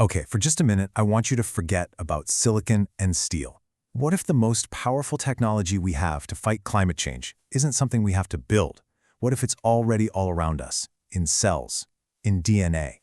Okay, for just a minute, I want you to forget about silicon and steel. What if the most powerful technology we have to fight climate change isn't something we have to build? What if it's already all around us, in cells, in DNA?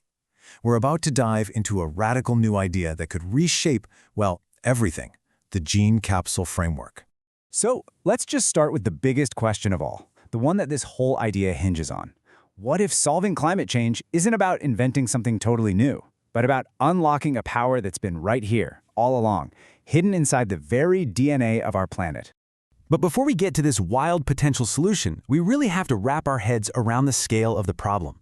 We're about to dive into a radical new idea that could reshape, well, everything, the GeneCapsule framework. So let's just start with the biggest question of all, the one that this whole idea hinges on. What if solving climate change isn't about inventing something totally new, but about unlocking a power that's been right here, all along, hidden inside the very DNA of our planet? But before we get to this wild potential solution, we really have to wrap our heads around the scale of the problem.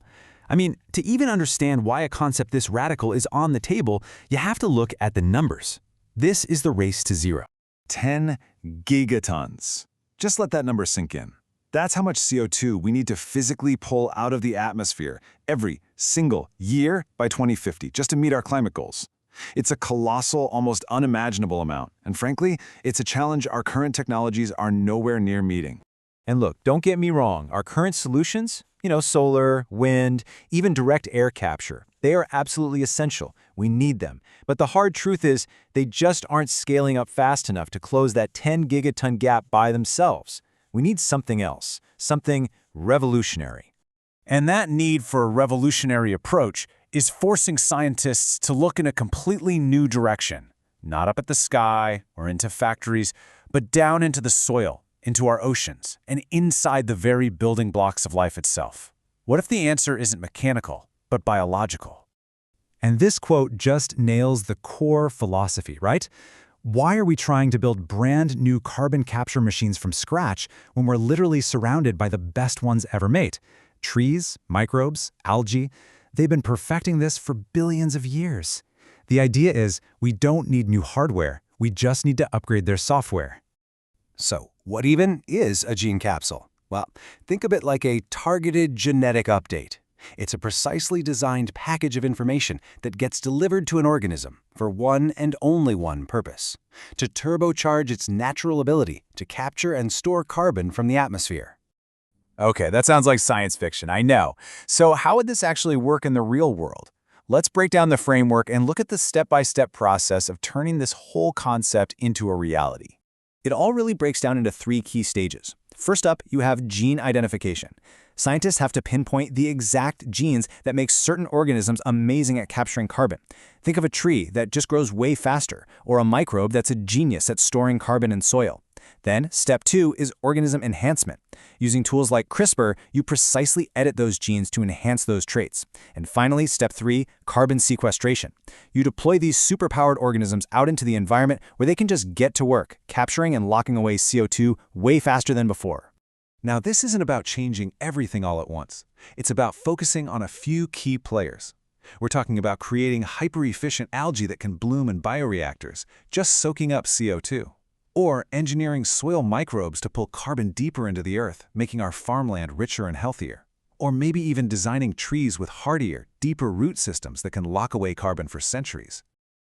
I mean, to even understand why a concept this radical is on the table, you have to look at the numbers. This is the race to zero. 10 gigatons. Just let that number sink in. That's how much CO2 we need to physically pull out of the atmosphere every single year by 2050 just to meet our climate goals. It's a colossal, almost unimaginable amount, and frankly, it's a challenge our current technologies are nowhere near meeting. And look, don't get me wrong, our current solutions, solar, wind, even direct air capture, they are absolutely essential. We need them. But the hard truth is, they just aren't scaling up fast enough to close that 10 gigaton gap by themselves. We need something else, something revolutionary. And that need for a revolutionary approach is forcing scientists to look in a completely new direction, not up at the sky or into factories, but down into the soil, into our oceans, and inside the very building blocks of life itself. What if the answer isn't mechanical, but biological? And this quote just nails the core philosophy, right? Why are we trying to build brand new carbon capture machines from scratch when we're literally surrounded by the best ones ever made? Trees, microbes, algae, they've been perfecting this for billions of years. The idea is we don't need new hardware, we just need to upgrade their software. So, what even is a gene capsule? Well, think of it like a targeted genetic update. It's a precisely designed package of information that gets delivered to an organism for one and only one purpose: to turbocharge its natural ability to capture and store carbon from the atmosphere. Okay, that sounds like science fiction, I know. So how would this actually work in the real world? Let's break down the framework and look at the step-by-step process of turning this whole concept into a reality. It all really breaks down into 3 key stages. First up, you have gene identification. Scientists have to pinpoint the exact genes that make certain organisms amazing at capturing carbon. Think of a tree that just grows way faster, or a microbe that's a genius at storing carbon in soil. Then, step 2 is organism enhancement. Using tools like CRISPR, you precisely edit those genes to enhance those traits. And finally, step 3, carbon sequestration. You deploy these superpowered organisms out into the environment where they can just get to work, capturing and locking away CO2 way faster than before. Now, this isn't about changing everything all at once. It's about focusing on a few key players. We're talking about creating hyper-efficient algae that can bloom in bioreactors, just soaking up CO2. Or engineering soil microbes to pull carbon deeper into the earth, making our farmland richer and healthier. Or maybe even designing trees with hardier, deeper root systems that can lock away carbon for centuries.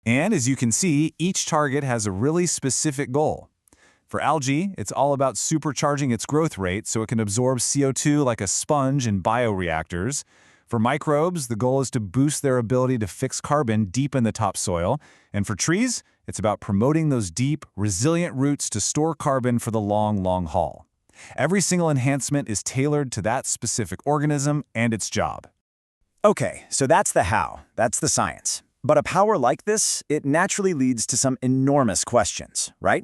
And as you can see, each target has a really specific goal. For algae, it's all about supercharging its growth rate so it can absorb CO2 like a sponge in bioreactors. For microbes, the goal is to boost their ability to fix carbon deep in the topsoil. And for trees, it's about promoting those deep, resilient roots to store carbon for the long, long haul. Every single enhancement is tailored to that specific organism and its job. Okay, so that's the how, that's the science. But a power like this, it naturally leads to some enormous questions, right?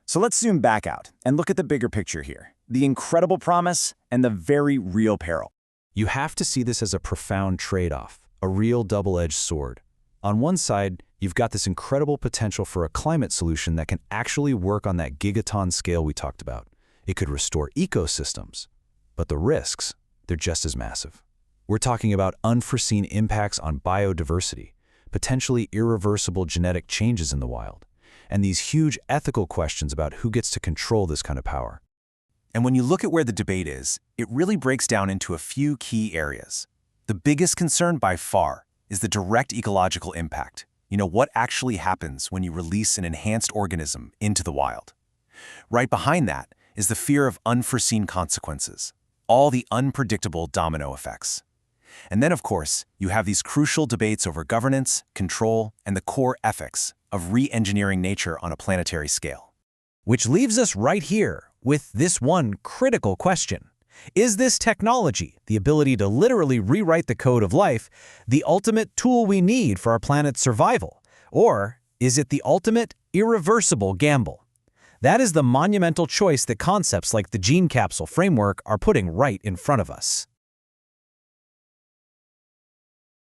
So let's zoom back out and look at the bigger picture here, the incredible promise and the very real peril. You have to see this as a profound trade-off, a real double-edged sword. On one side, you've got this incredible potential for a climate solution that can actually work on that gigaton scale we talked about. It could restore ecosystems, but the risks, they're just as massive. We're talking about unforeseen impacts on biodiversity, potentially irreversible genetic changes in the wild, and these huge ethical questions about who gets to control this kind of power. And when you look at where the debate is, it really breaks down into a few key areas. The biggest concern by far is the direct ecological impact. What actually happens when you release an enhanced organism into the wild. Right behind that is the fear of unforeseen consequences, all the unpredictable domino effects. And then, of course, you have these crucial debates over governance, control, and the core ethics of re-engineering nature on a planetary scale. Which leaves us right here with this one critical question. Is this technology, the ability to literally rewrite the code of life, the ultimate tool we need for our planet's survival? Or is it the ultimate, irreversible gamble? That is the monumental choice that concepts like the GeneCapsule framework are putting right in front of us.